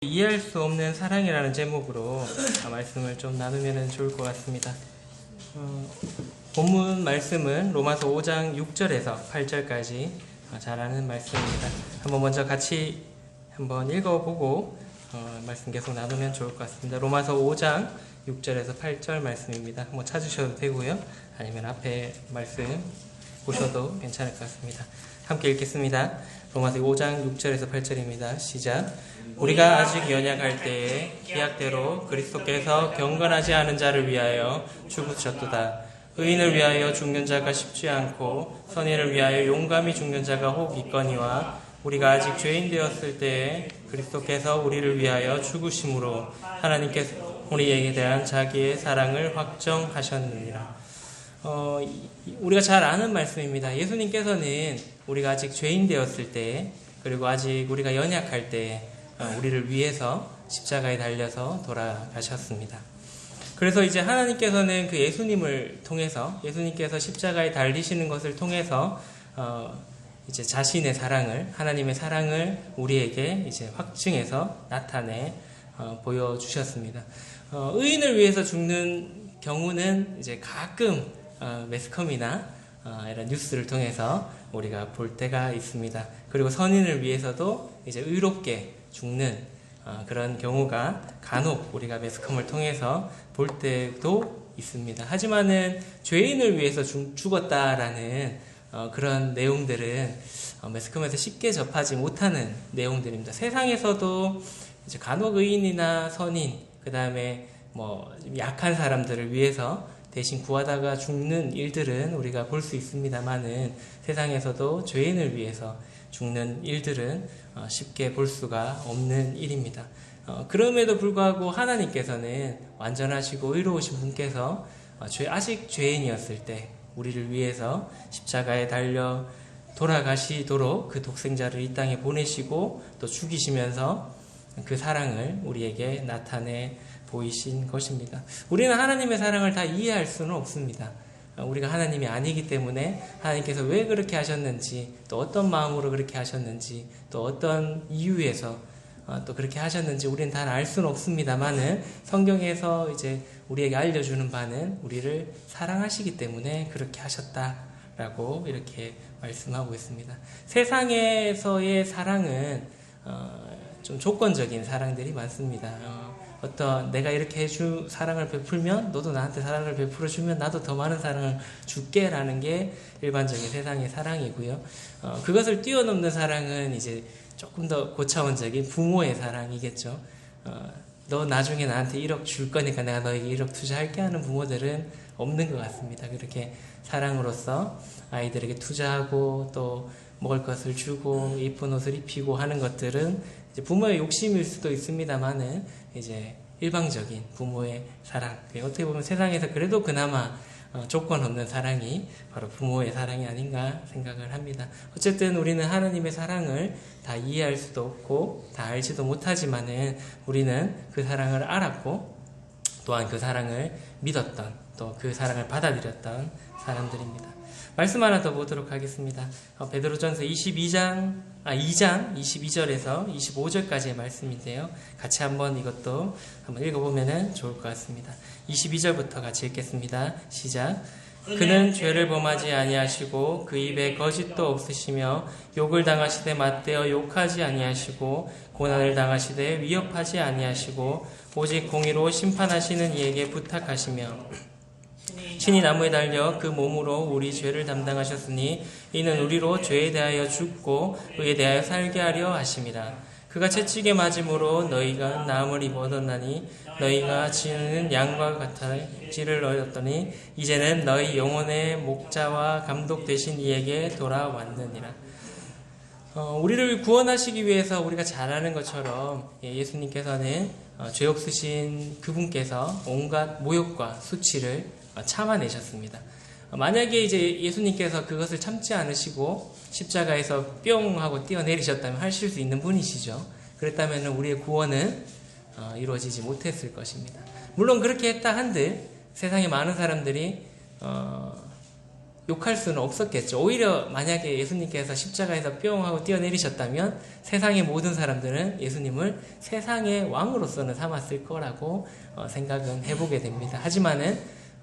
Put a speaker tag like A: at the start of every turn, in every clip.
A: 이해할 수 없는 사랑이라는 제목으로 말씀을 좀 나누면 좋을 것 같습니다. 본문 말씀은 로마서 5장 6절에서 8절까지 잘 아는 말씀입니다. 한번 먼저 같이 한번 읽어보고 말씀 계속 나누면 좋을 것 같습니다. 로마서 5장 6절에서 8절 말씀입니다. 한번 찾으셔도 되고요. 아니면 앞에 말씀 보셔도 괜찮을 것 같습니다. 함께 읽겠습니다. 로마서 5장 6절에서 8절입니다. 시작. 우리가 아직 연약할 때에 기약대로 그리스도께서 경건하지 않은 자를 위하여 죽으셨도다. 의인을 위하여 죽는 자가 쉽지 않고 선인을 위하여 용감히 죽는 자가 혹 있거니와 우리가 아직 죄인 되었을 때에 그리스도께서 우리를 위하여 죽으심으로 하나님께서 우리에게 대한 자기의 사랑을 확정하셨느니라. 우리가 잘 아는 말씀입니다. 예수님께서는 우리가 아직 죄인 되었을 때, 그리고 아직 우리가 연약할 때 우리를 위해서 십자가에 달려서 돌아가셨습니다. 그래서 이제 하나님께서는 그 예수님을 통해서, 예수님께서 십자가에 달리시는 것을 통해서 이제 자신의 사랑을, 하나님의 사랑을 우리에게 이제 확증해서 나타내 보여주셨습니다. 의인을 위해서 죽는 경우는 이제 가끔 매스컴이나 이런 뉴스를 통해서 우리가 볼 때가 있습니다. 그리고 선인을 위해서도 이제 의롭게 죽는 그런 경우가 간혹 우리가 매스컴을 통해서 볼 때도 있습니다. 하지만은 죄인을 위해서 죽었다라는 그런 내용들은 매스컴에서 쉽게 접하지 못하는 내용들입니다. 세상에서도 이제 간혹 의인이나 선인, 그 다음에 뭐 약한 사람들을 위해서 대신 구하다가 죽는 일들은 우리가 볼 수 있습니다만은 세상에서도 죄인을 위해서 죽는 일들은 쉽게 볼 수가 없는 일입니다. 그럼에도 불구하고 하나님께서는 완전하시고 의로우신 분께서 아직 죄인이었을 때 우리를 위해서 십자가에 달려 돌아가시도록 그 독생자를 이 땅에 보내시고 또 죽이시면서 그 사랑을 우리에게 나타내 보이신 것입니다. 우리는 하나님의 사랑을 다 이해할 수는 없습니다. 우리가 하나님이 아니기 때문에 하나님께서 왜 그렇게 하셨는지, 또 어떤 마음으로 그렇게 하셨는지, 또 어떤 이유에서 또 그렇게 하셨는지 우리는 다 알 수는 없습니다만은 성경에서 이제 우리에게 알려주는 바는 우리를 사랑하시기 때문에 그렇게 하셨다라고 이렇게 말씀하고 있습니다. 세상에서의 사랑은 좀 조건적인 사랑들이 많습니다. 어떤 내가 이렇게 사랑을 베풀면 너도 나한테 사랑을 베풀어 주면 나도 더 많은 사랑을 줄게 라는 게 일반적인 세상의 사랑이고요. 그것을 뛰어넘는 사랑은 이제 조금 더 고차원적인 부모의 사랑이겠죠. 너 나중에 나한테 1억 줄 거니까 내가 너에게 1억 투자할게 하는 부모들은 없는 것 같습니다. 그렇게 사랑으로서 아이들에게 투자하고 또 먹을 것을 주고 이쁜 옷을 입히고 하는 것들은 이제 부모의 욕심일 수도 있습니다만은 이제 일방적인 부모의 사랑, 어떻게 보면 세상에서 그래도 그나마 조건 없는 사랑이 바로 부모의 사랑이 아닌가 생각을 합니다. 어쨌든 우리는 하나님의 사랑을 다 이해할 수도 없고 다 알지도 못하지만은 우리는 그 사랑을 알았고 또한 그 사랑을 믿었던, 또 그 사랑을 받아들였던 사람들입니다. 말씀 하나 더 보도록 하겠습니다. 베드로전서 2장 22절에서 25절까지의 말씀인데요. 같이 한번 이것도 한번 읽어보면 좋을 것 같습니다. 22절부터 같이 읽겠습니다. 시작. 그는 죄를 범하지 아니하시고 그 입에 거짓도 없으시며 욕을 당하시되 맞대어 욕하지 아니하시고 고난을 당하시되 위협하지 아니하시고 오직 공의로 심판하시는 이에게 부탁하시며 친히 나무에 달려 그 몸으로 우리 죄를 담당하셨으니 이는 우리로 죄에 대하여 죽고 의에 대하여 살게 하려 하심이라. 그가 채찍에 맞음으로 너희가 나음을 입어 얻었나니 너희가 지는 양과 같을지를 얻었더니 이제는 너희 영혼의 목자와 감독 되신 이에게 돌아왔느니라. 우리를 구원하시기 위해서 우리가 잘 아는 것처럼 예수님께서는 죄 없으신 그분께서 온갖 모욕과 수치를 참아내셨습니다. 만약에 이제 예수님께서 그것을 참지 않으시고 십자가에서 뿅 하고 뛰어내리셨다면 하실 수 있는 분이시죠. 그랬다면 우리의 구원은 이루어지지 못했을 것입니다. 물론 그렇게 했다 한들 세상에 많은 사람들이 욕할 수는 없었겠죠. 오히려 만약에 예수님께서 십자가에서 뿅 하고 뛰어내리셨다면 세상의 모든 사람들은 예수님을 세상의 왕으로서는 삼았을 거라고 생각은 해보게 됩니다. 하지만은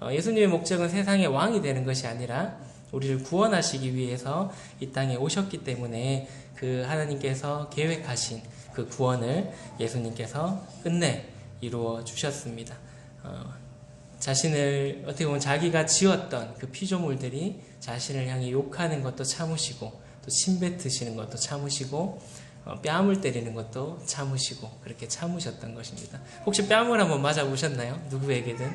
A: 예수님의 목적은 세상의 왕이 되는 것이 아니라 우리를 구원하시기 위해서 이 땅에 오셨기 때문에 그 하나님께서 계획하신 그 구원을 예수님께서 끝내 이루어 주셨습니다. 자신을 어떻게 보면 자기가 지었던 그 피조물들이 자신을 향해 욕하는 것도 참으시고 또 침뱉으시는 것도 참으시고 뺨을 때리는 것도 참으시고 그렇게 참으셨던 것입니다. 혹시 뺨을 한번 맞아보셨나요? 누구에게든?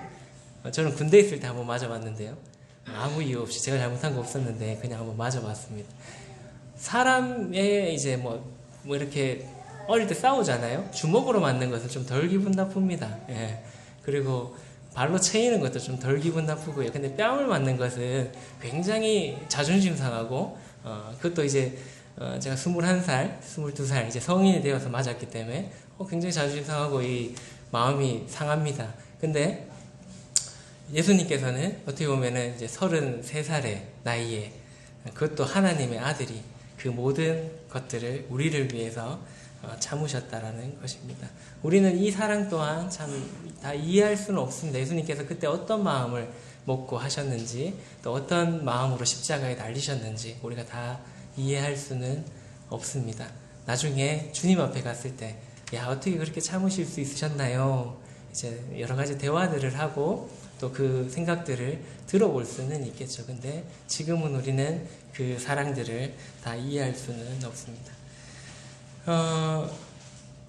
A: 저는 군대 있을 때 한번 맞아봤는데요. 아무 이유 없이 제가 잘못한 거 없었는데 그냥 한번 맞아봤습니다. 사람의 이제 뭐 이렇게 어릴 때 싸우잖아요. 주먹으로 맞는 것은 좀 덜 기분 나쁩니다. 예. 그리고 발로 채이는 것도 좀 덜 기분 나쁘고요. 근데 뺨을 맞는 것은 굉장히 자존심 상하고, 그것도 이제, 제가 21살, 22살, 이제 성인이 되어서 맞았기 때문에, 굉장히 자존심 상하고 이 마음이 상합니다. 근데 예수님께서는 어떻게 보면은 이제 33살의 나이에 그것도 하나님의 아들이 그 모든 것들을 우리를 위해서 참으셨다라는 것입니다. 우리는 이 사랑 또한 참 다 이해할 수는 없습니다. 예수님께서 그때 어떤 마음을 먹고 하셨는지 또 어떤 마음으로 십자가에 달리셨는지 우리가 다 이해할 수는 없습니다. 나중에 주님 앞에 갔을 때 야, 어떻게 그렇게 참으실 수 있으셨나요? 이제 여러 가지 대화들을 하고 또 그 생각들을 들어볼 수는 있겠죠. 근데 지금은 우리는 그 사랑들을 다 이해할 수는 없습니다.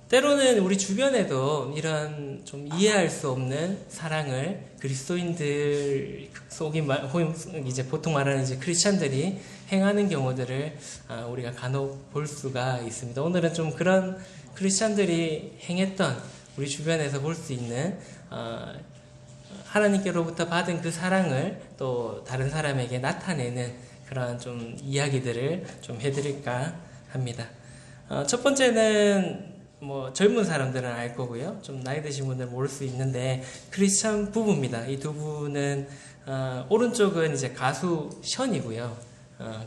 A: 때로는 우리 주변에도 이런 좀 이해할 수 없는 사랑을 그리스도인들 속이 이제 보통 말하는 이제 크리스찬들이 행하는 경우들을 우리가 간혹 볼 수가 있습니다. 오늘은 좀 그런 크리스찬들이 행했던 우리 주변에서 볼 수 있는 하나님께로부터 받은 그 사랑을 또 다른 사람에게 나타내는 그런 좀 이야기들을 좀 해드릴까 합니다. 첫 번째는 뭐 젊은 사람들은 알 거고요. 좀 나이 드신 분들은 모를 수 있는데 크리스찬 부부입니다. 이 두 분은 오른쪽은 이제 가수 션이고요.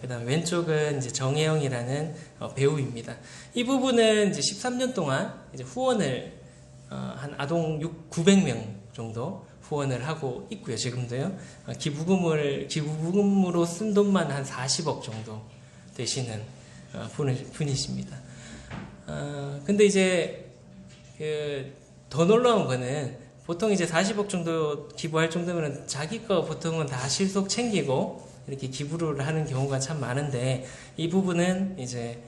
A: 그다음 왼쪽은 이제 정혜영이라는 배우입니다. 이 부부는 이제 13년 동안 이제 후원을 한 아동 900명 정도 후원을 하고 있고요. 지금도요. 기부금으로 쓴 돈만 한 40억 정도 되시는 분이십니다. 근데 이제 더 놀라운 거는 보통 이제 40억 정도 기부할 정도면 자기 거 보통은 다 실속 챙기고 이렇게 기부를 하는 경우가 참 많은데 이 부분은 이제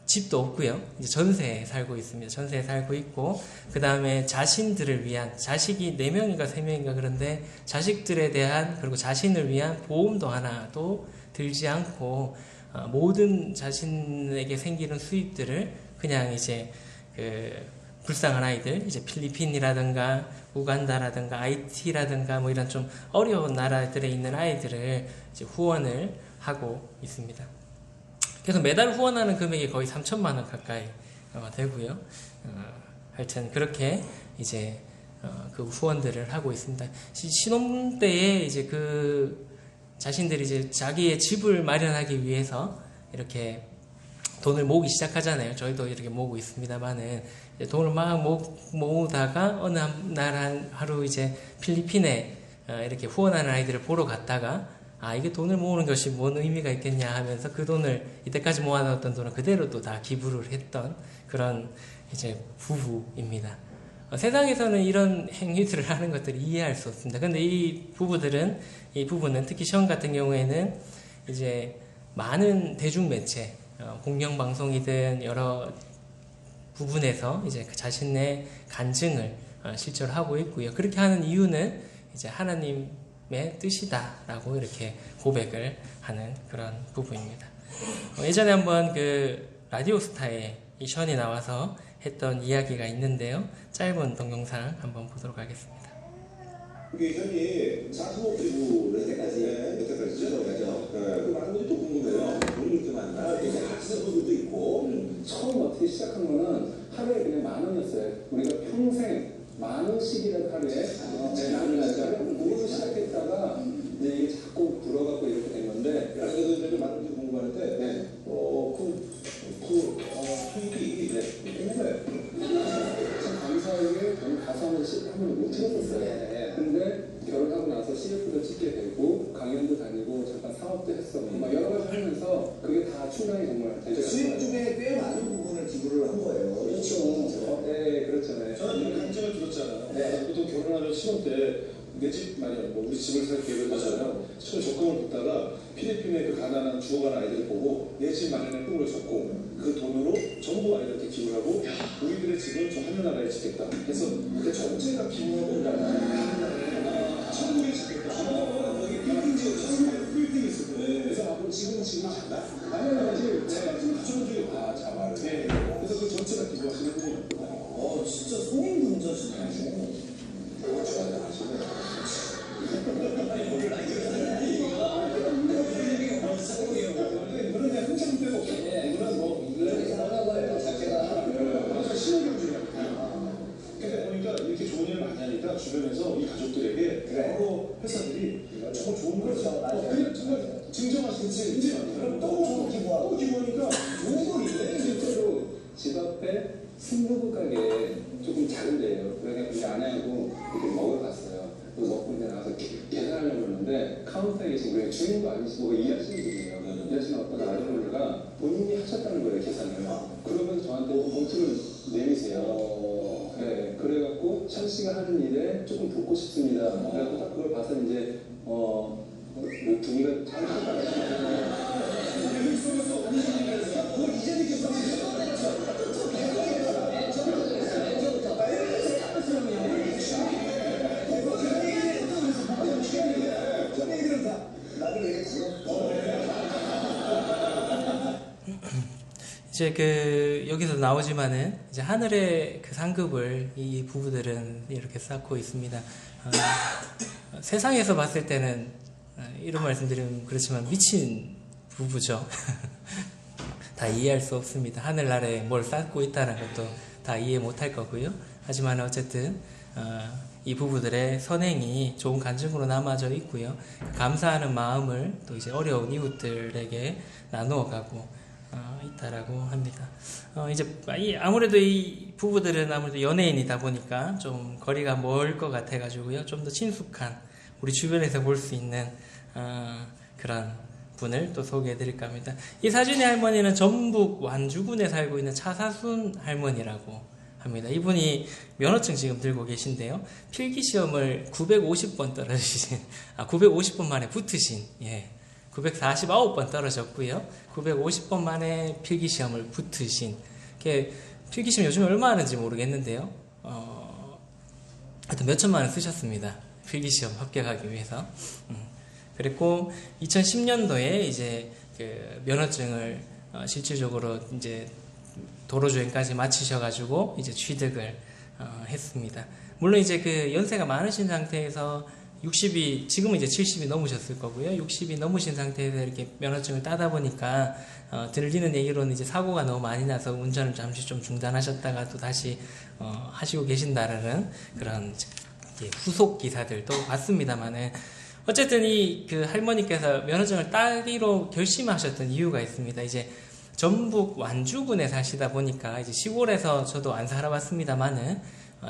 A: 집도 없고요. 이제 전세에 살고 있습니다. 전세에 살고 있고 그 다음에 자신들을 위한 자식이 4명인가 3명인가 그런데 자식들에 대한 그리고 자신을 위한 보험도 하나도 들지 않고 모든 자신에게 생기는 수입들을 그냥 이제 불쌍한 아이들, 이제 필리핀이라든가 우간다라든가 IT라든가 뭐 이런 좀 어려운 나라들에 있는 아이들을 이제 후원을 하고 있습니다. 그래서 매달 후원하는 금액이 거의 3천만 원 가까이 되고요. 하여튼 그렇게 이제 그 후원들을 하고 있습니다. 신혼 때에 이제 자신들이 이제 자기의 집을 마련하기 위해서 이렇게 돈을 모으기 시작하잖아요. 저희도 이렇게 모으고 있습니다만은 돈을 막 모으다가 어느 날 하루 이제 필리핀에 이렇게 후원하는 아이들을 보러 갔다가 이게 돈을 모으는 것이 뭔 의미가 있겠냐 하면서 그 돈을 이때까지 모아놨던 돈을 그대로 또 다 기부를 했던 그런 이제 부부입니다. 세상에서는 이런 행위들을 하는 것들을 이해할 수 없습니다. 근데 이 부부는 특히 션 같은 경우에는 이제 많은 대중매체, 공영방송이든 여러 부분에서 이제 자신의 간증을 실제로 하고 있고요. 그렇게 하는 이유는 이제 하나님의 뜻이다라고 이렇게 고백을 하는 그런 부부입니다. 예전에 한번 라디오스타에 이 션이 나와서 했던 이야기가 있는데요. 짧은 동영상 한번 보도록 하겠습니다.
B: 그게 현이 45 기부를 때까지 여태까지죠. 그 많은 분들이 또 궁금해요. 돈이 이렇게 많나? 이제 하시는 분들도 있고.
C: 처음 어떻게 시작한 거는 하루에 그냥 10,000원이었어요. 우리가 평생 10,000원씩이라도 하루에 나누면서 그걸로 시작했다가 이제 이게 자꾸 불어갖고 이렇게 입사하면서 CF 한 번도 못 찍었었어요. 근데 결혼하고 나서 CF도 찍게 되고 강연도 다니고 잠깐 사업도 했었고 막 여러 가지 하면서 그게 다 충당이 정말 되죠.
B: 수입 중에 꽤 많은 부분을 기부를 한 거예요.
C: 그렇죠. 네, 그렇죠. 네.
D: 저는 이런 강점을 들었잖아요.
C: 네.
D: 보통 결혼하면 신혼 때 내 집 마련, 뭐 우리 집을 살 계획을 하잖아요. 처음에 적금을 붓다가 필리핀의 그 가난한 죽어가는 아이들을 보고 내 집 마련의 꿈을 줬고 그 돈으로 전부 아이들한테 기부를 하고 우리들의 집은 저 하늘나라에 짓겠다 해서 그때 전체가 기부하고 천국에 짓겠다.
B: 여기 빌딩 지역 빌딩이 있었거든요. 그래서 앞으로 지금 잠깐
D: 아니요, 사실 제가 지금 갖춰본 적이 없어요.
B: 자바를.
D: 네. 그래서 그 전체가 기부하시는 분이었고
B: 진짜 성인분자시네요. 좋아요, 아시네.
D: 그런 흥청 때가 없어요. 이거는 뭐 그래서 신호경주예요. 근데 보니까 이렇게 좋은 일을 많이 하니까 주변에서 이 가족들에게 여러 회사들이 저거 좋은 걸 그냥 정말 증정하시는 인증하는 그럼 또 기부하니까 좋은 걸 있네.
C: 실제로 집 앞에 순두부 가게 조금 작은데요. 그러니까 우리 아내하고 이렇게 먹으러 갔어요. 또 먹고 이제 나가서 계산하려고 했는데 카운터에 계신 왜 주인도 아니시고 일하시는 분이에요. 일하시는 어떤 아주머니가 본인이 하셨다는 거예요, 계산을. 그러면서 저한테 봉투를 내미세요. 네, 그래갖고 천 씨가 하는 일에 조금 돕고 싶습니다. 그래갖고 딱 그걸 봐서 이제 뭐 분위기가 잘
A: 이제 그 여기서 나오지만은 이제 하늘의 그 상급을 이 부부들은 이렇게 쌓고 있습니다. 세상에서 봤을 때는 이런 말씀드리면 그렇지만 미친 부부죠. 다 이해할 수 없습니다. 하늘나라에 뭘 쌓고 있다는 것도 다 이해 못할 거고요. 하지만 어쨌든 이 부부들의 선행이 좋은 간증으로 남아져 있고요. 감사하는 마음을 또 이제 어려운 이웃들에게 나누어가고 있다라고 합니다. 이제 아무래도 이 부부들은 아무래도 연예인이다 보니까 좀 거리가 멀 것 같아가지고요. 좀 더 친숙한 우리 주변에서 볼 수 있는 그런 분을 또 소개해드릴까 합니다. 이 사진의 할머니는 전북 완주군에 살고 있는 차사순 할머니라고 합니다. 이분이 면허증 지금 들고 계신데요. 필기시험을 950번 떨어지신, 950번 만에 붙으신, 949번 떨어졌고요. 950번 만에 필기시험을 붙으신, 필기시험 요즘 얼마 하는지 모르겠는데요. 하여튼 몇천만 원 쓰셨습니다. 필기시험 합격하기 위해서. 그리고 2010년도에 이제 그 면허증을 실질적으로 이제 도로주행까지 마치셔가지고 이제 취득을 했습니다. 물론 이제 그 연세가 많으신 상태에서 60이 지금은 이제 70이 넘으셨을 거고요. 60이 넘으신 상태에서 이렇게 면허증을 따다 보니까 들리는 얘기로는 이제 사고가 너무 많이 나서 운전을 잠시 좀 중단하셨다가 또 다시 하시고 계신다라는 그런 후속 기사들도 봤습니다만은 어쨌든 이 그 할머니께서 면허증을 따기로 결심하셨던 이유가 있습니다. 이제 전북 완주군에 사시다 보니까 이제 시골에서 저도 안 살아봤습니다만은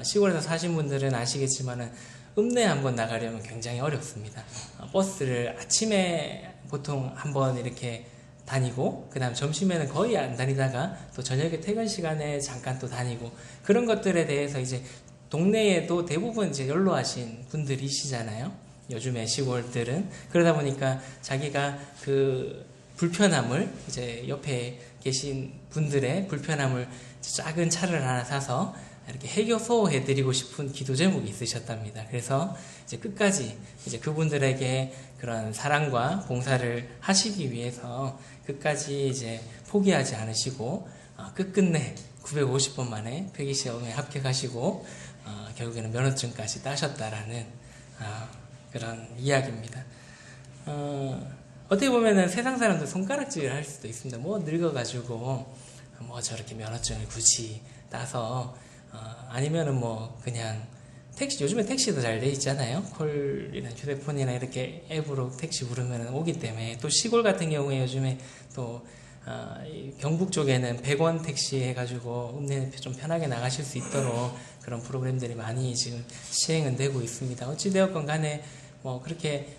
A: 시골에서 사신 분들은 아시겠지만은 읍내 한번 나가려면 굉장히 어렵습니다. 버스를 아침에 보통 한번 이렇게 다니고 그 다음 점심에는 거의 안 다니다가 또 저녁에 퇴근 시간에 잠깐 또 다니고 그런 것들에 대해서 이제 동네에도 대부분 이제 연로하신 분들이시잖아요. 요즘에 시골들은 그러다 보니까 자기가 그 불편함을 이제 옆에 계신 분들의 불편함을 작은 차를 하나 사서 이렇게 해결소해 드리고 싶은 기도 제목이 있으셨답니다. 그래서 이제 끝까지 이제 그분들에게 그런 사랑과 봉사를 하시기 위해서 끝까지 이제 포기하지 않으시고 끝끝내 950번 만에 필기시험에 합격하시고 결국에는 면허증까지 따셨다라는 그런 이야기입니다. 어떻게 보면은 세상 사람들 손가락질을 할 수도 있습니다. 뭐 늙어가지고 뭐 저렇게 면허증을 굳이 따서 아니면은 뭐 그냥 택시 요즘에 택시도 잘 돼 있잖아요. 콜이나 휴대폰이나 이렇게 앱으로 택시 부르면 오기 때문에 또 시골 같은 경우에 요즘에 또 이 경북 쪽에는 100원 택시 해가지고 읍내 좀 편하게 나가실 수 있도록 그런 프로그램들이 많이 지금 시행은 되고 있습니다. 어찌되었건 간에 뭐 그렇게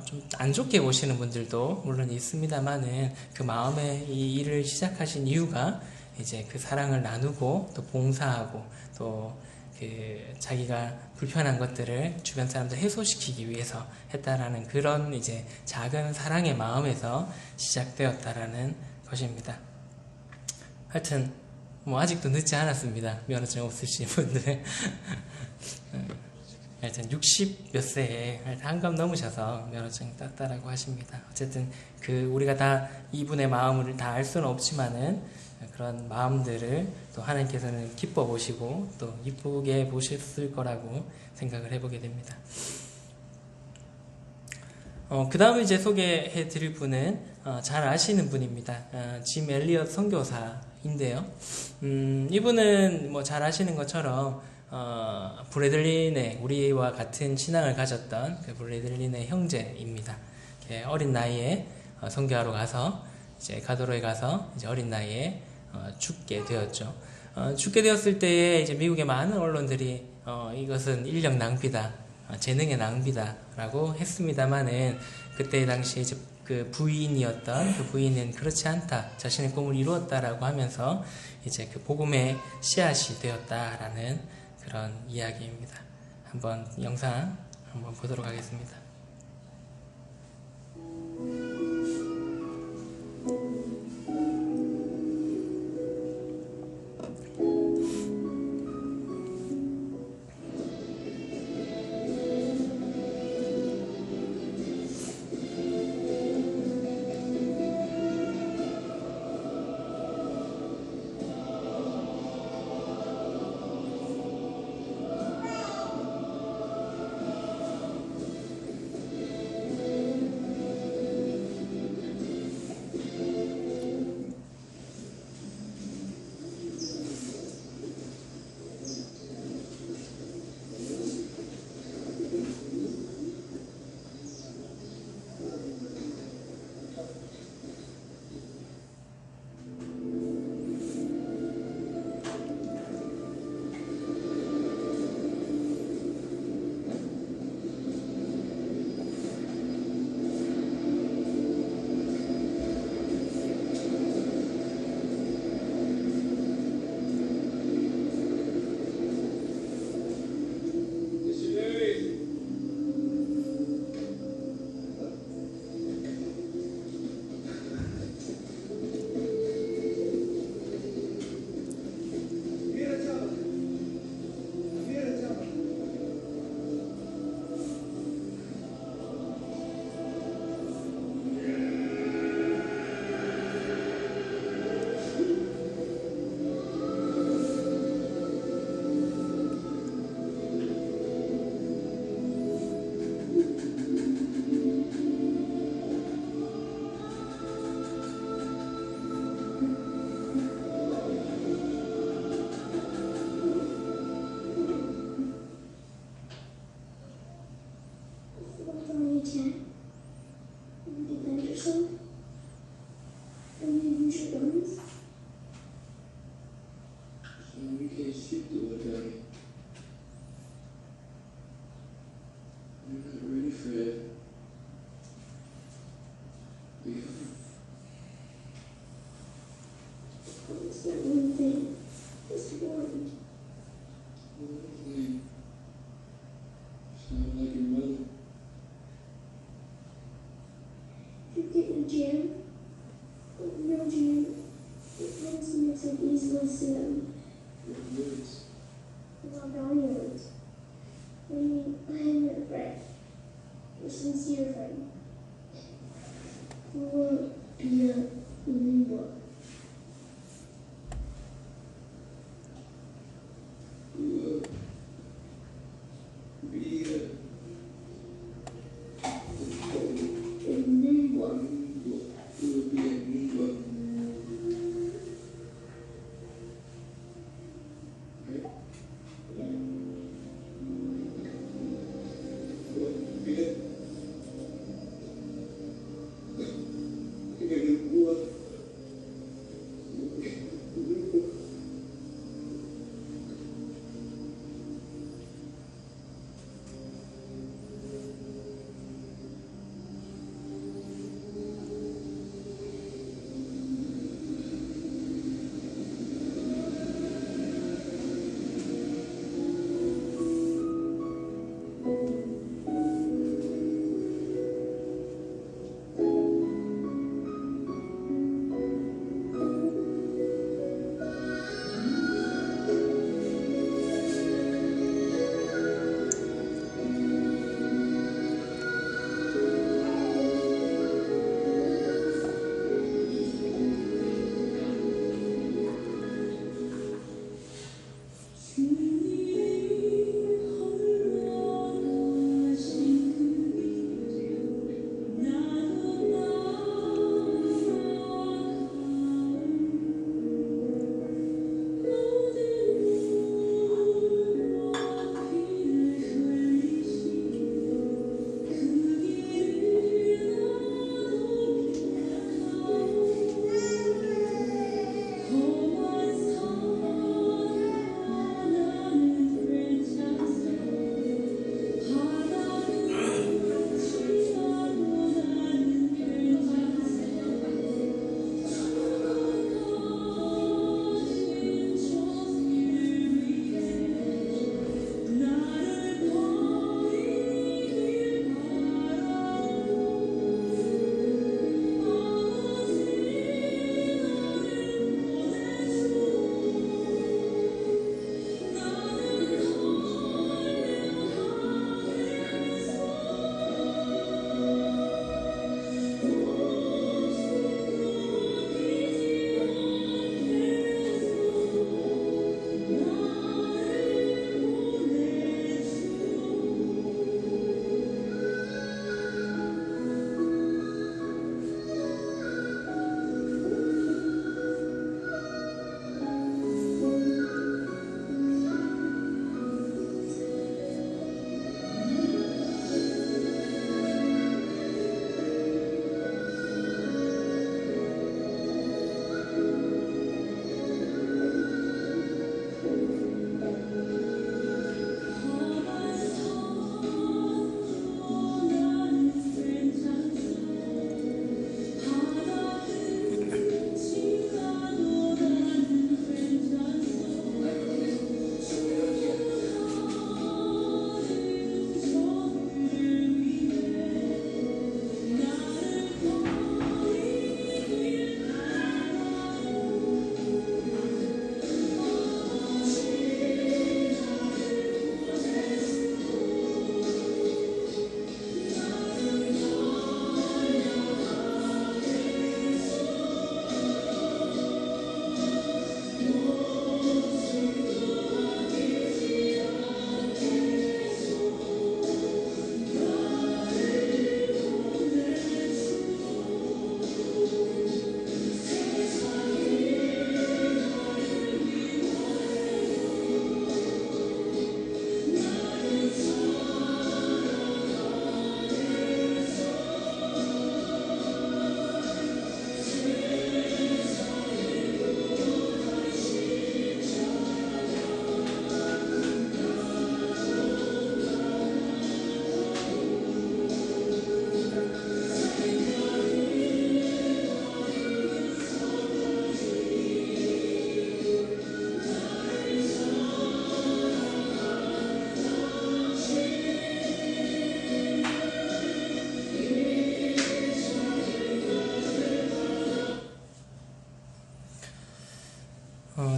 A: 좀 안 좋게 보시는 분들도 물론 있습니다만은 그 마음에 이 일을 시작하신 이유가 이제 그 사랑을 나누고 또 봉사하고 또 그 자기가 불편한 것들을 주변 사람들 해소시키기 위해서 했다라는 그런 이제 작은 사랑의 마음에서 시작되었다라는 것입니다. 하여튼 뭐 아직도 늦지 않았습니다. 면허증 없으신 분들. 하여튼 60 몇 세에 한갑 넘으셔서 면허증 땄다라고 하십니다. 어쨌든 그 우리가 다 이분의 마음을 다 알 수는 없지만은 그런 마음들을 또 하나님께서는 기뻐 보시고 또 이쁘게 보셨을 거라고 생각을 해보게 됩니다. 그 다음에 이제 소개해 드릴 분은 잘 아시는 분입니다. 짐 엘리엇 선교사인데요. 이분은 뭐 잘 아시는 것처럼 브래들린의 우리와 같은 신앙을 가졌던 그 브래들린의 형제입니다. 어린 나이에 선교하러 가서 이제 가도로에 가서 이제 어린 나이에 죽게 되었죠. 죽게 되었을 때에 이제 미국의 많은 언론들이 이것은 인력 낭비다, 재능의 낭비다라고 했습니다만은 그때 당시에 이제 그 부인이었던 그 부인은 그렇지 않다, 자신의 꿈을 이루었다라고 하면서 이제 그 복음의 씨앗이 되었다라는 그런 이야기입니다. 한번 영상 한번 보도록 하겠습니다.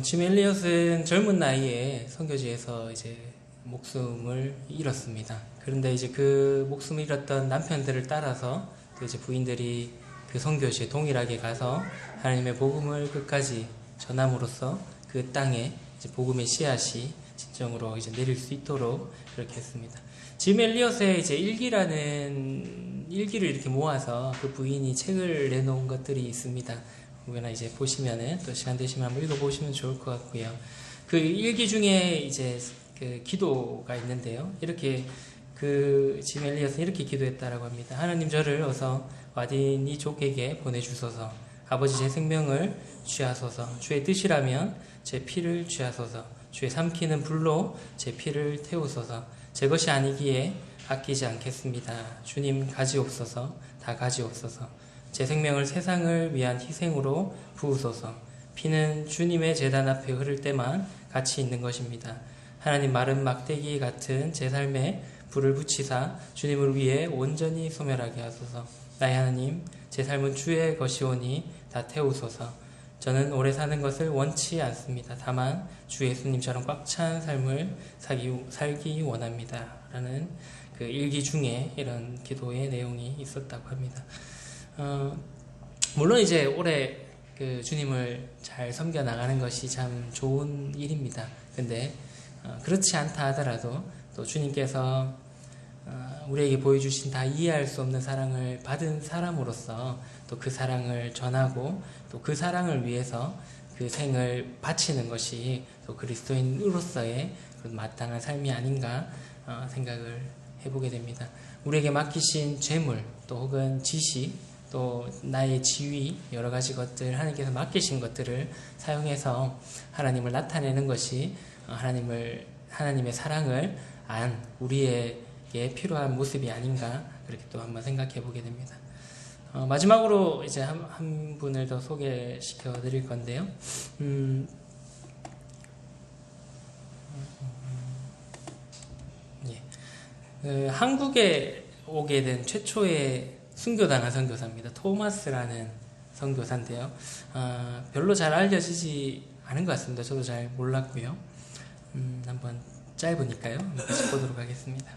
A: 짐 엘리엇은 젊은 나이에 선교지에서 이제 목숨을 잃었습니다. 그런데 이제 그 목숨을 잃었던 남편들을 따라서 또 이제 부인들이 그 선교지에 동일하게 가서 하나님의 복음을 끝까지 전함으로써 그 땅에 이제 복음의 씨앗이 진정으로 이제 내릴 수 있도록 그렇게 했습니다. 짐 엘리엇의 이제 일기를 이렇게 모아서 그 부인이 책을 내놓은 것들이 있습니다. 혹여나 이제 보시면은 또 시간 되시면 한번 읽어보시면 좋을 것 같고요. 그 일기 중에 이제 그 기도가 있는데요. 이렇게 그 짐 엘리엇은 이렇게 기도했다라고 합니다. 하나님, 저를 어서 와디니 족에게 보내주소서. 아버지, 제 생명을 취하소서. 주의 뜻이라면 제 피를 취하소서. 주의 삼키는 불로 제 피를 태우소서. 제 것이 아니기에 아끼지 않겠습니다. 주님, 가지옵소서. 다 가지옵소서. 제 생명을 세상을 위한 희생으로 부으소서. 피는 주님의 제단 앞에 흐를 때만 가치 있는 것입니다. 하나님, 마른 막대기 같은 제 삶에 불을 붙이사 주님을 위해 온전히 소멸하게 하소서. 나의 하나님, 제 삶은 주의 것이오니 다 태우소서. 저는 오래 사는 것을 원치 않습니다. 다만 주 예수님처럼 꽉 찬 삶을 살기 원합니다. 라는 그 일기 중에 이런 기도의 내용이 있었다고 합니다. 물론 이제 올해 그 주님을 잘 섬겨 나가는 것이 참 좋은 일입니다. 근데 그렇지 않다 하더라도 또 주님께서 우리에게 보여주신 다 이해할 수 없는 사랑을 받은 사람으로서 또 그 사랑을 전하고 또 그 사랑을 위해서 그 생을 바치는 것이 또 그리스도인으로서의 마땅한 삶이 아닌가 생각을 해보게 됩니다. 우리에게 맡기신 재물 또 혹은 지식 또 나의 지위 여러 가지 것들 하나님께서 맡기신 것들을 사용해서 하나님을 나타내는 것이 하나님의 사랑을 안 우리에게 필요한 모습이 아닌가 그렇게 또 한번 생각해 보게 됩니다. 마지막으로 이제 한 분을 더 소개시켜 드릴 건데요. 한국에 오게 된 최초의 순교당한 선교사입니다. 토마스라는 선교사인데요. 별로 잘 알려지지 않은 것 같습니다. 저도 잘 몰랐고요. 한번 짧으니까요. 같이 보도록 하겠습니다.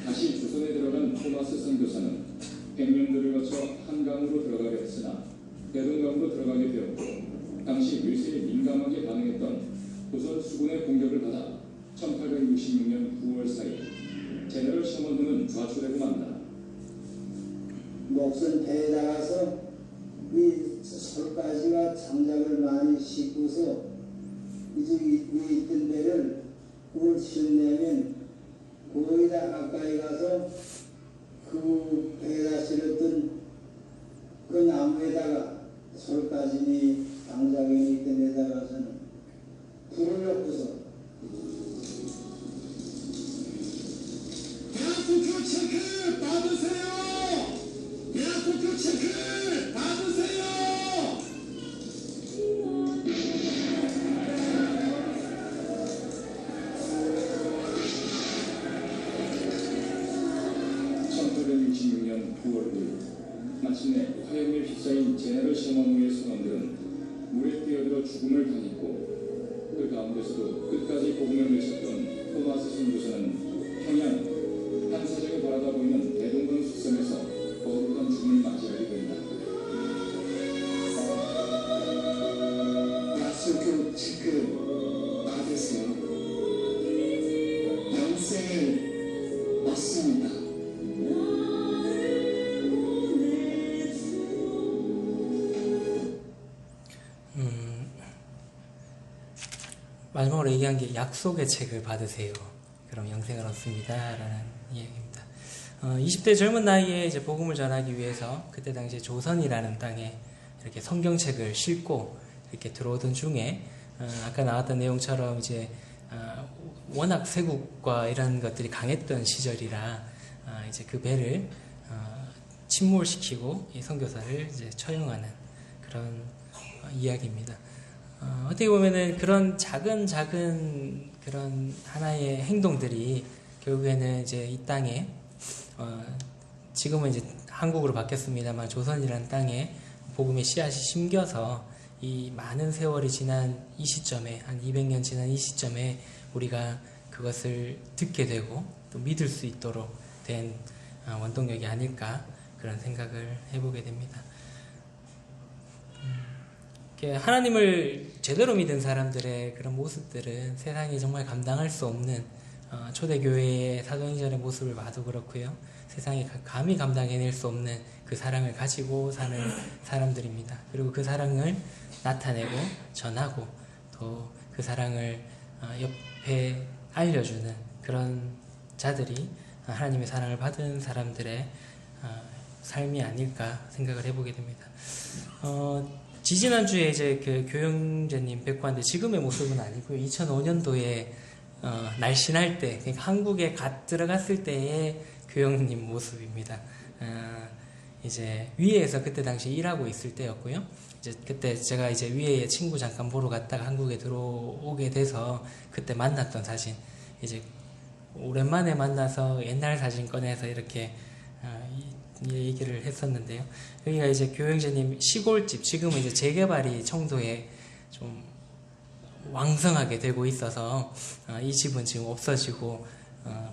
C: 다시 조선에 들어간 토마스 선교사는 백년들을 거쳐 한강으로 들어가려 했으나 대동강으로 들어가게 되었고 당시 밀실이 민감하게 반응했던 조선 수군의 공격을 받아 1866년 9월 4일 제너럴 셔먼드는 좌초되고 만다.
E: 목선 배에 나가서 이 솔가지와 장작을 많이 싣고서 이제 위에 있던 배를 그걸 실내면 거기다 가까이 가서 그 배에다 실었던 그 나무에다가 솔가지니 장작이 있던 데다 가서는 불을 넣고서
F: 대학폭격 체크 받으세요! 대학폭격 체크 받으세요!
C: 9월 5일 마침내 화염일 휩싸인 제네럴 셔먼우의 선원들은 물에 뛰어들어 죽음을 당했고 그 가운데서도 끝까지 복음을 외쳤던 토마스 선교사는 평양 한 사정이 바라다 보이는 대동강 숙성에서 거룩한 죽음을 맞이하게 된다. 약속교 체크 받으세요. 영생을 얻습니다.
A: 마지막으로 얘기한 게 약속의 책을 받으세요. 그럼 영생을 얻습니다. 라는 이야기입니다. 20대 젊은 나이에 이제 복음을 전하기 위해서 그때 당시에 조선이라는 땅에 이렇게 성경책을 싣고 이렇게 들어오던 중에 아까 나왔던 내용처럼 이제 워낙 세국과 이런 것들이 강했던 시절이라 이제 그 배를 침몰시키고 이 선교사를 이제 처형하는 그런 이야기입니다. 어떻게 보면은 그런 작은 그런 하나의 행동들이 결국에는 이제 이 땅에 지금은 이제 한국으로 바뀌었습니다만 조선이라는 땅에 복음의 씨앗이 심겨서 이 많은 세월이 지난 이 시점에 한 200년 지난 이 시점에 우리가 그것을 듣게 되고 또 믿을 수 있도록 된 원동력이 아닐까 그런 생각을 해보게 됩니다. 하나님을 제대로 믿은 사람들의 그런 모습들은 세상이 정말 감당할 수 없는 초대교회의 사도행전의 모습을 봐도 그렇고요. 세상이 감히 감당해낼 수 없는 그 사랑을 가지고 사는 사람들입니다. 그리고 그 사랑을 나타내고 전하고 또 그 사랑을 옆에 알려주는 그런 자들이 하나님의 사랑을 받은 사람들의 삶이 아닐까 생각을 해보게 됩니다. 지지난주에 이제 그 교영재님 뵙고 왔는데 지금의 모습은 아니고요. 2005년도에 날씬할 때, 그러니까 한국에 갓 들어갔을 때의 교영님 모습입니다. 이제 위에에서 그때 당시 일하고 있을 때였고요. 이제 그때 제가 이제 위에 친구 잠깐 보러 갔다가 한국에 들어오게 돼서 그때 만났던 사진. 이제 오랜만에 만나서 옛날 사진 꺼내서 이렇게 얘기를 했었는데요. 여기가 이제 교영재님 시골집, 지금은 이제 재개발이 청도에 좀 왕성하게 되고 있어서 이 집은 지금 없어지고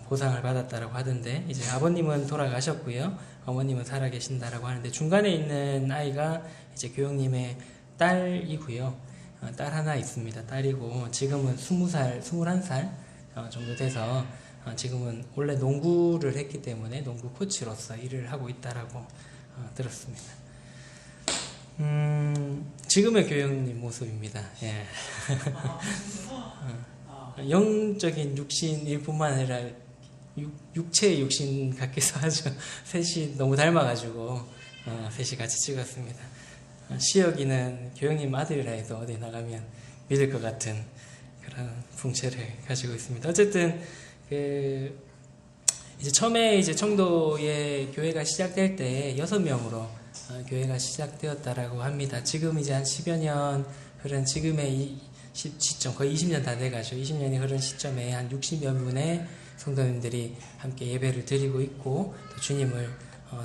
A: 보상을 받았다라고 하던데 이제 아버님은 돌아가셨고요. 어머님은 살아계신다라고 하는데 중간에 있는 아이가 이제 교영님의 딸이고요. 딸 하나 있습니다. 딸이고 지금은 20살, 21살 정도 돼서 지금은 원래 농구를 했기 때문에 농구 코치로서 일을 하고 있다라고 들었습니다. 지금의 교영님 모습입니다. 예. 영적인 육신일 뿐만 아니라 육체의 육신 같기도 하죠. 셋이 너무 닮아가지고 셋이 같이 찍었습니다. 시혁이는 교영님 아들이라 해도 어디 나가면 믿을 것 같은 그런 풍채를 가지고 있습니다. 어쨌든 이제 처음에 이제 청도에 교회가 시작될 때 6명으로 교회가 시작되었다라고 합니다. 지금 이제 한 10여 년 흐른 지금의 이 시점, 거의 20년 다 돼가죠. 20년이 흐른 시점에 한 60여 분의 성도님들이 함께 예배를 드리고 있고 또 주님을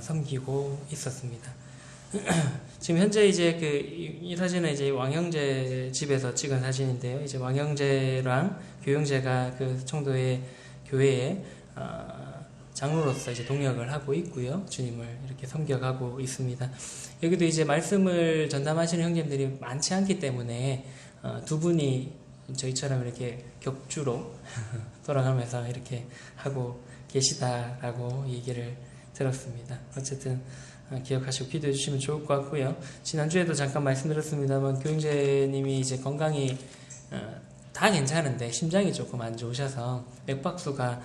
A: 섬기고 있었습니다. 지금 현재 이제 이 사진은 이제 왕형제 집에서 찍은 사진인데요. 이제 왕형제랑 교영제가 그 청도의 교회에 장로로서 이제 동역을 하고 있고요. 주님을 이렇게 섬겨가고 있습니다. 여기도 이제 말씀을 전담하시는 형제님들이 많지 않기 때문에 두 분이 저희처럼 이렇게 격주로 돌아가면서 이렇게 하고 계시다라고 얘기를 들었습니다. 어쨌든 기억하시고 기도해 주시면 좋을 것 같고요. 지난주에도 잠깐 말씀드렸습니다만 교영재님이 이제 건강이 다 괜찮은데 심장이 조금 안 좋으셔서 맥박수가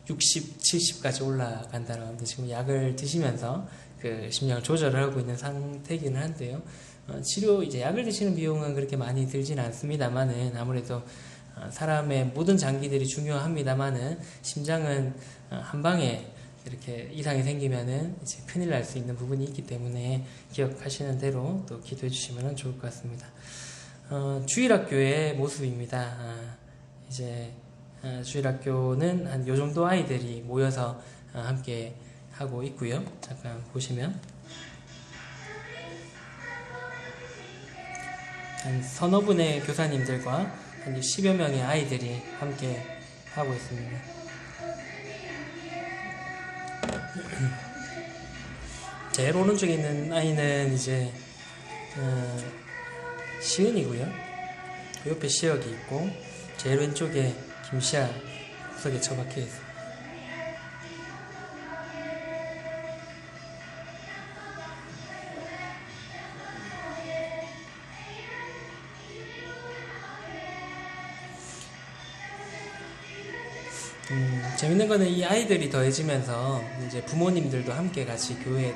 A: 160, 70까지 올라간다고 합니다. 지금 약을 드시면서 그 심장을 조절을 하고 있는 상태이기는 한데요. 치료 이제 약을 드시는 비용은 그렇게 많이 들지는 않습니다만은 아무래도 사람의 모든 장기들이 중요합니다만은 심장은 한 방에 이렇게 이상이 생기면은 이제 큰일 날 수 있는 부분이 있기 때문에 기억하시는 대로 또 기도해 주시면 좋을 것 같습니다. 주일학교의 모습입니다. 이제 주일학교는 한 요 정도 아이들이 모여서 함께 하고 있고요. 잠깐 보시면 한 서너 분의 교사님들과 한 10여 명의 아이들이 함께 하고 있습니다. 제일 오른쪽에 있는 아이는 이제 시은이고요. 그 옆에 시혁이 있고 제일 왼쪽에 김시아 구석에 처박혀 있어요. 재밌는 거는 이 아이들이 더해지면서 이제 부모님들도 함께 같이 교회에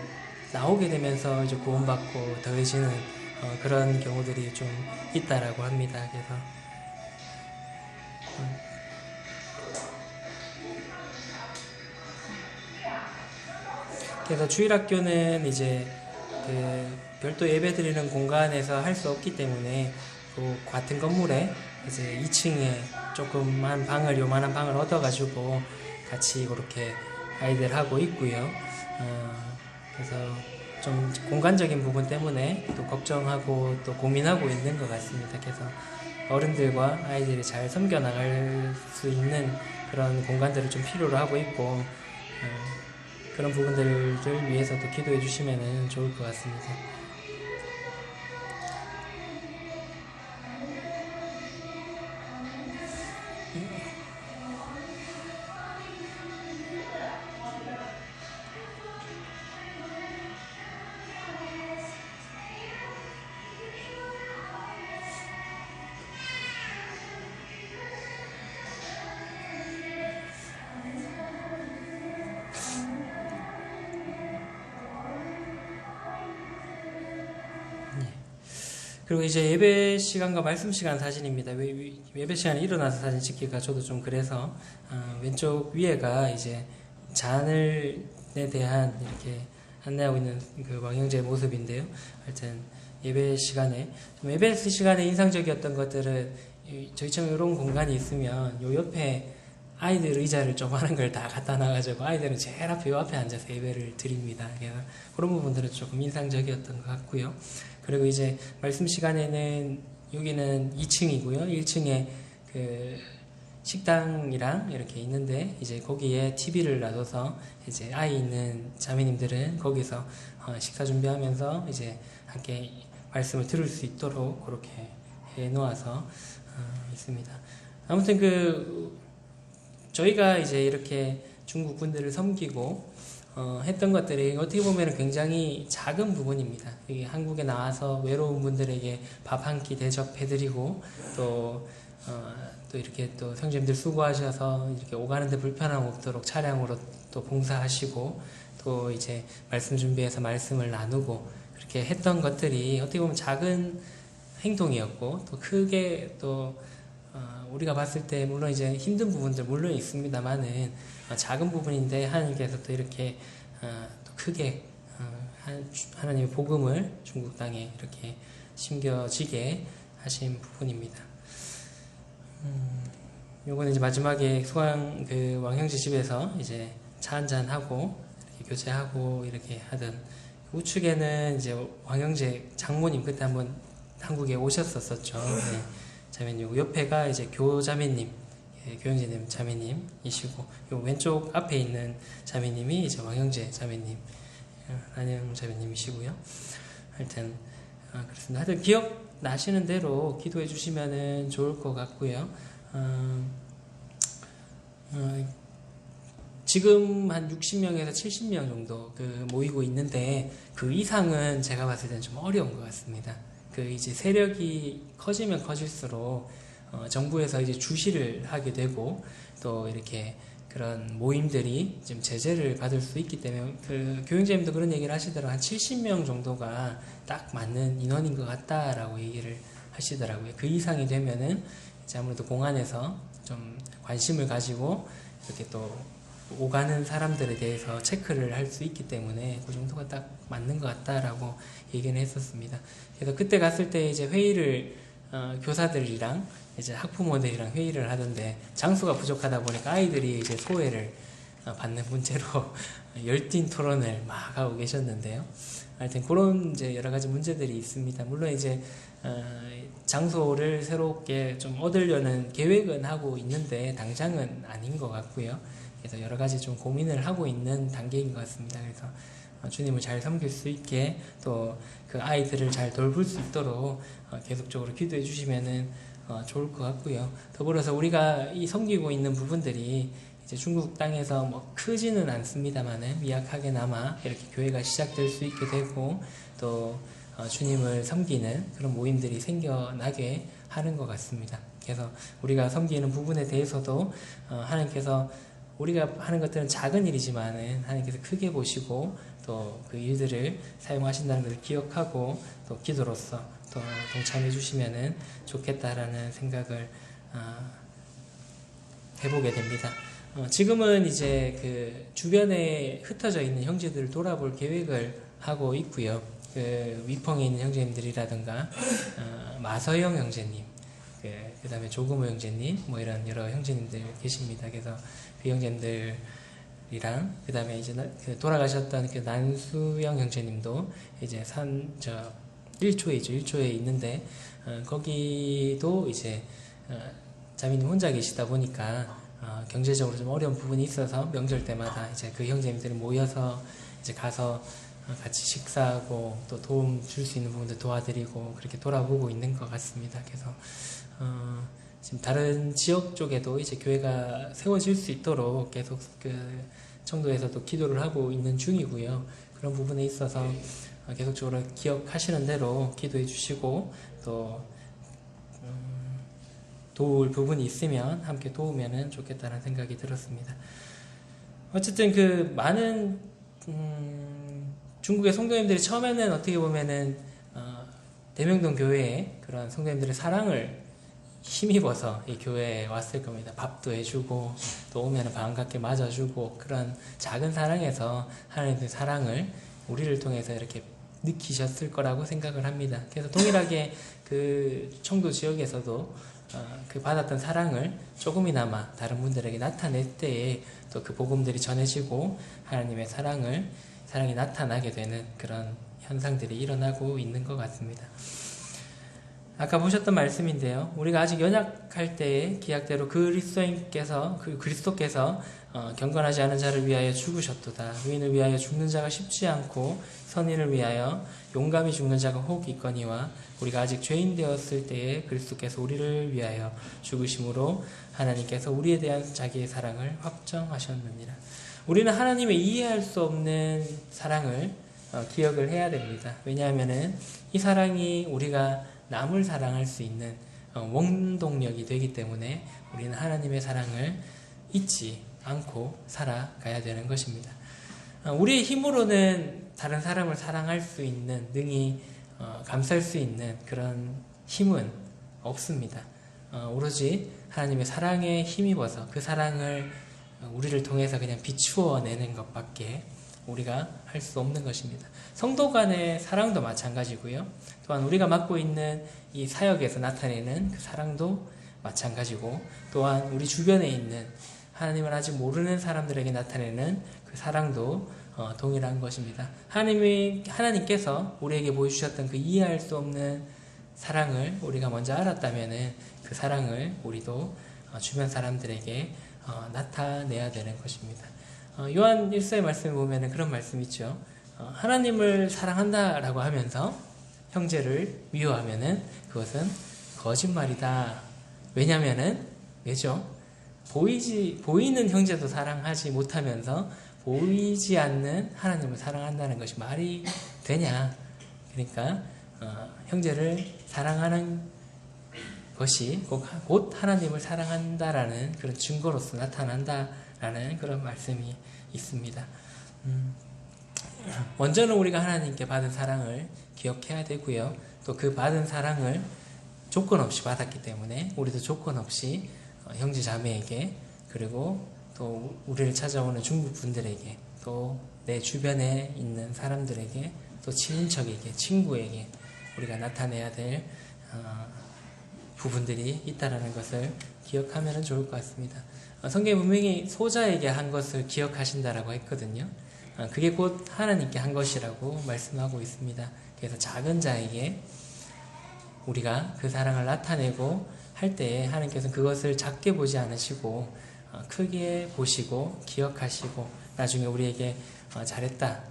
A: 나오게 되면서 이제 구원받고 더해지는 그런 경우들이 좀 있다라고 합니다. 그래서 주일학교는 이제 그 별도 예배 드리는 공간에서 할 수 없기 때문에 그 같은 건물에 이제 2층에 조그만 방을 요만한 방을 얻어가지고 같이 그렇게 아이들 하고 있고요. 그래서 좀 공간적인 부분 때문에 또 걱정하고 또 고민하고 있는 것 같습니다. 그래서 어른들과 아이들이 잘 섬겨 나갈 수 있는 그런 공간들을 좀 필요로 하고 있고 그런 부분들을 위해서도 기도해 주시면 좋을 것 같습니다. 그리고 이제 예배 시간과 말씀 시간 사진입니다. 예배 시간에 일어나서 사진 찍기가 저도 좀 그래서 왼쪽 위에가 이제 잔을에 대한 이렇게 안내하고 있는 그 왕형제의 모습인데요. 하여튼 예배 시간에 인상적이었던 것들은 저희처럼 이런 공간이 있으면 요 옆에 아이들 의자를 조그마한 걸 다 갖다 놔가지고 아이들은 제일 앞에 요 앞에 앉아서 예배를 드립니다. 그래서 그런 부분들은 조금 인상적이었던 것 같고요. 그리고 이제 말씀 시간에는 여기는 2층이고요. 1층에 그 식당이랑 이렇게 있는데 이제 거기에 TV를 놔둬서 이제 아이 있는 자매님들은 거기서 식사 준비하면서 이제 함께 말씀을 들을 수 있도록 그렇게 해 놓아서 있습니다. 아무튼 저희가 이제 이렇게 중국 분들을 섬기고 했던 것들이 어떻게 보면 굉장히 작은 부분입니다. 여기 한국에 나와서 외로운 분들에게 밥 한 끼 대접해드리고 또 이렇게 또 성도님들 수고하셔서 이렇게 오가는데 불편함 없도록 차량으로 또 봉사하시고 또 이제 말씀 준비해서 말씀을 나누고 그렇게 했던 것들이 어떻게 보면 작은 행동이었고 또 크게 또 우리가 봤을 때 물론 이제 힘든 부분들 물론 있습니다만은 작은 부분인데 하나님께서 또 이렇게 또 크게 하나님의 복음을 중국 땅에 이렇게 심겨지게 하신 부분입니다. 요거는 이제 마지막에 소강 그 왕형제 집에서 이제 차 한잔 하고 이렇게 교제하고 이렇게 하던 우측에는 이제 왕형제 장모님 그때 한번 한국에 오셨었죠. 네. 자매님, 옆에가 이제 교자매님, 교형제님 자매님이시고, 요 왼쪽 앞에 있는 자매님이 이제 왕형제 자매님, 안영 자매님이시고요. 하여튼, 그렇습니다. 하여튼 기억 나시는 대로 기도해 주시면 좋을 것 같고요. 지금 한 60명에서 70명 정도 모이고 있는데, 그 이상은 제가 봤을 때는 좀 어려운 것 같습니다. 이제 세력이 커지면 커질수록 정부에서 이제 주시를 하게 되고 또 이렇게 그런 모임들이 좀 제재를 받을 수 있기 때문에 교육자님도 그런 얘기를 하시더라고요. 한 70명 정도가 딱 맞는 인원인 것 같다라고 얘기를 하시더라고요. 그 이상이 되면은 이제 아무래도 공안에서 좀 관심을 가지고 이렇게 또 오가는 사람들에 대해서 체크를 할 수 있기 때문에 그 정도가 딱 맞는 것 같다라고 얘기는 했었습니다. 그래서 그때 갔을 때 이제 회의를 교사들이랑 이제 학부모들이랑 회의를 하던데 장소가 부족하다 보니까 아이들이 이제 소외를 받는 문제로 열띤 토론을 막 하고 계셨는데요. 하여튼 그런 이제 여러 가지 문제들이 있습니다. 물론 이제 장소를 새롭게 좀 얻으려는 계획은 하고 있는데 당장은 아닌 것 같고요. 그래서 여러 가지 좀 고민을 하고 있는 단계인 것 같습니다. 그래서 주님을 잘 섬길 수 있게 또 그 아이들을 잘 돌볼 수 있도록 계속적으로 기도해 주시면은 좋을 것 같고요. 더불어서 우리가 이 섬기고 있는 부분들이 이제 중국 땅에서 뭐 크지는 않습니다만은 미약하게나마 이렇게 교회가 시작될 수 있게 되고 또 주님을 섬기는 그런 모임들이 생겨나게 하는 것 같습니다. 그래서 우리가 섬기는 부분에 대해서도 하나님께서 우리가 하는 것들은 작은 일이지만은 하나님께서 크게 보시고 또 그 일들을 사용하신다는 것을 기억하고 또 기도로서 또 동참해 주시면은 좋겠다라는 생각을 해보게 됩니다. 지금은 이제 그 주변에 흩어져 있는 형제들을 돌아볼 계획을 하고 있고요. 그 위펑에 있는 형제님들이라든가 마서영 형제님, 그 다음에 조금호 형제님, 뭐 이런 여러 형제님들 계십니다. 그래서 그 형제님들이랑 그 다음에 이제 돌아가셨던 그 난수영 형제님도 이제 1초에 있는데 거기도 이제 자매님 혼자 계시다 보니까 경제적으로 좀 어려운 부분이 있어서 명절 때마다 이제 그 형제님들이 모여서 이제 가서 같이 식사하고 또 도움 줄 수 있는 부분도 도와드리고 그렇게 돌아보고 있는 것 같습니다. 그래서 지금 다른 지역 쪽에도 이제 교회가 세워질 수 있도록 계속 그 청도에서도 기도를 하고 있는 중이고요. 그런 부분에 있어서 계속적으로 기억하시는 대로 기도해 주시고 또 도울 부분이 있으면 함께 도우면 좋겠다는 생각이 들었습니다. 어쨌든 그 많은 중국의 성도님들이 처음에는 어떻게 보면은 대명동 교회에 그런 성도님들의 사랑을 힘입어서 이 교회에 왔을 겁니다. 밥도 해주고 또 오면 반갑게 맞아주고 그런 작은 사랑에서 하나님의 사랑을 우리를 통해서 이렇게 느끼셨을 거라고 생각을 합니다. 그래서 동일하게 그 청도 지역에서도 그 받았던 사랑을 조금이나마 다른 분들에게 나타낼 때에 또 그 복음들이 전해지고 하나님의 사랑이 나타나게 되는 그런 현상들이 일어나고 있는 것 같습니다. 아까 보셨던 말씀인데요. 우리가 아직 연약할 때에 기약대로 그리스도께서 경건하지 않은 자를 위하여 죽으셨도다. 의인을 위하여 죽는 자가 쉽지 않고 선인을 위하여 용감히 죽는 자가 혹 있거니와 우리가 아직 죄인 되었을 때에 그리스도께서 우리를 위하여 죽으심으로 하나님께서 우리에 대한 자기의 사랑을 확정하셨느니라. 우리는 하나님의 이해할 수 없는 사랑을 기억을 해야 됩니다. 왜냐하면은 이 사랑이 우리가 남을 사랑할 수 있는 원동력이 되기 때문에 우리는 하나님의 사랑을 잊지 않고 살아가야 되는 것입니다. 우리의 힘으로는 다른 사람을 사랑할 수 있는, 능히 감쌀 수 있는 그런 힘은 없습니다. 오로지 하나님의 사랑에 힘입어서 그 사랑을 우리를 통해서 그냥 비추어내는 것밖에 우리가 할 수 없는 것입니다. 성도 간의 사랑도 마찬가지고요. 또한 우리가 맡고 있는 이 사역에서 나타내는 그 사랑도 마찬가지고 또한 우리 주변에 있는 하나님을 아직 모르는 사람들에게 나타내는 그 사랑도 동일한 것입니다. 하나님께서 우리에게 보여주셨던 그 이해할 수 없는 사랑을 우리가 먼저 알았다면 그 사랑을 우리도 주변 사람들에게 나타내야 되는 것입니다. 요한 1서의 말씀에 보면 그런 말씀이 있죠. 하나님을 사랑한다라고 하면서 형제를 미워하면은 그것은 거짓말이다. 왜냐면은 왜죠? 보이는 형제도 사랑하지 못하면서 보이지 않는 하나님을 사랑한다는 것이 말이 되냐? 그러니까 형제를 사랑하는 것이 곧 하나님을 사랑한다라는 그런 증거로서 나타난다라는 그런 말씀이 있습니다. 먼저는 우리가 하나님께 받은 사랑을 기억해야 되고요. 또 그 받은 사랑을 조건 없이 받았기 때문에 우리도 조건 없이 형제 자매에게 그리고 또 우리를 찾아오는 중국 분들에게 또 내 주변에 있는 사람들에게 또 친인척에게 친구에게 우리가 나타내야 될 부분들이 있다라는 것을 기억하면 좋을 것 같습니다. 성경에 분명히 소자에게 한 것을 기억하신다라고 했거든요. 그게 곧 하나님께 한 것이라고 말씀하고 있습니다. 그래서 작은 자에게 우리가 그 사랑을 나타내고 할 때에 하나님께서는 그것을 작게 보지 않으시고 크게 보시고 기억하시고 나중에 우리에게 잘했다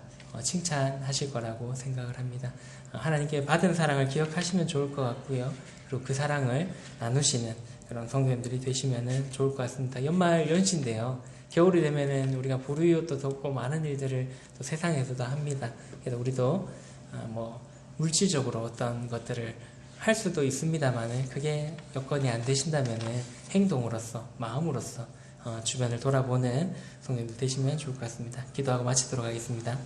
A: 칭찬하실 거라고 생각을 합니다. 하나님께 받은 사랑을 기억하시면 좋을 것 같고요. 그리고 그 사랑을 나누시는 그런 성도님들이 되시면 좋을 것 같습니다. 연말 연시인데요. 겨울이 되면은 우리가 불우이웃도 덮고 많은 일들을 또 세상에서도 합니다. 그래서 우리도 뭐 물질적으로 어떤 것들을 할 수도 있습니다만은 그게 여건이 안 되신다면은 행동으로서 마음으로서 주변을 돌아보는 성도님들 되시면 좋을 것 같습니다. 기도하고 마치도록 하겠습니다.